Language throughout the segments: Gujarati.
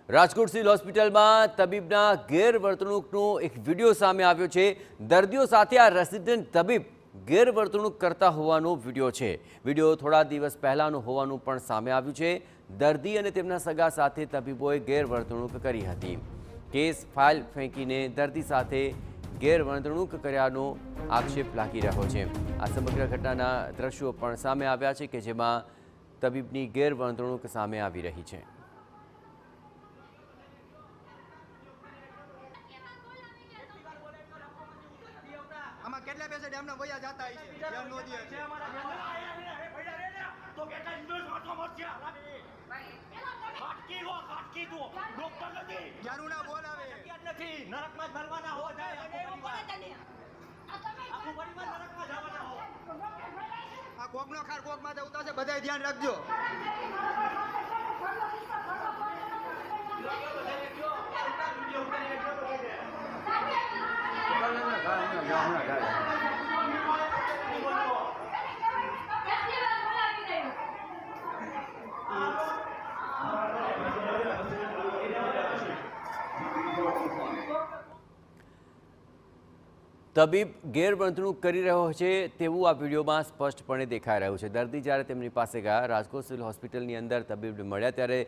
રાજકોટ સિવિલ હોસ્પિટલમાં તબીબના ગેરવર્તણૂકનો એક વિડીયો સામે આવ્યો છે। દર્દીઓ સાથે આ રેસિડેન્ટ તબીબ ગેરવર્તણૂક કરતા હોવાનો વિડીયો છે। વિડીયો થોડા દિવસ પહેલાનો હોવાનું પણ સામે આવ્યું છે। દર્દી અને તેમના સગા સાથે તબીબોએ ગેરવર્તણૂક કરી હતી। કેસ ફાઇલ ફેંકીને દર્દી સાથે ગેરવર્તણૂક કર્યાનો આક્ષેપ લાગી રહ્યો છે। આ સમગ્ર ઘટનાના દ્રશ્યો પણ સામે આવ્યા છે કે જેમાં તબીબની ગેરવર્તણૂક સામે આવી રહી છે। આમાં કેટલા પેશન્ટ એમને વયા જાતા છે ધ્યાન નો દે છે તો કેટલા ઇન્ડોસ વાતો મરશે કાટકી દો ડોક્ટર નથી જાનું ના બોલાવે નથી નરકમાં ભરવાના હો જાય આખું પરિવાર નરકમાં જવાના હો આ કોકનો ખાર કોકમાં જ ઉતારશે બધાય ધ્યાન રાખજો તબીબ ગેરવર્તણૂક કરી રહ્યો છે તેવું આ વિડીયોમાં સ્પષ્ટપણે દેખાઈ રહ્યું છે। દર્દી જ્યારે તેમની પાસે ગયા, રાજકોટ સિવિલ હોસ્પિટલની અંદર તબીબને મળ્યા ત્યારે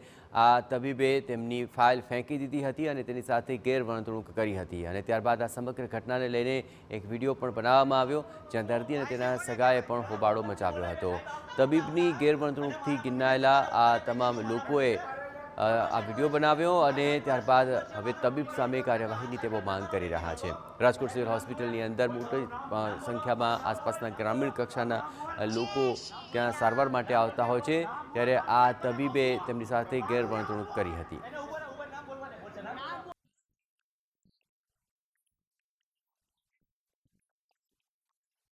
આ તબીબે તેમની ફાઇલ ફેંકી દીધી હતી અને તેની સાથે ગેરવર્તણૂક કરી હતી અને ત્યારબાદ આ સમગ્ર ઘટનાને લઈને એક વિડીયો પણ બનાવવામાં આવ્યો, જ્યાં દર્દી અને તેના સગાએ પણ હોબાળો મચાવ્યો હતો। તબીબની ગેરવર્તણૂકથી ગિન્નાયેલા આ તમામ લોકોએ આ વિડીયો બનાવ્યો અને ત્યારબાદ હવે તબીબ સામે કાર્યવાહીની તેઓ માંગ કરી રહ્યા છે। રાજકોટ સિવિલ હોસ્પિટલની અંદર મોટી સંખ્યામાં આસપાસના ગ્રામીણ કક્ષાના લોકો ત્યાં સારવાર માટે આવતા હોય છે, ત્યારે આ તબીબે તેમની સાથે ગેરવર્તણૂક કરી હતી।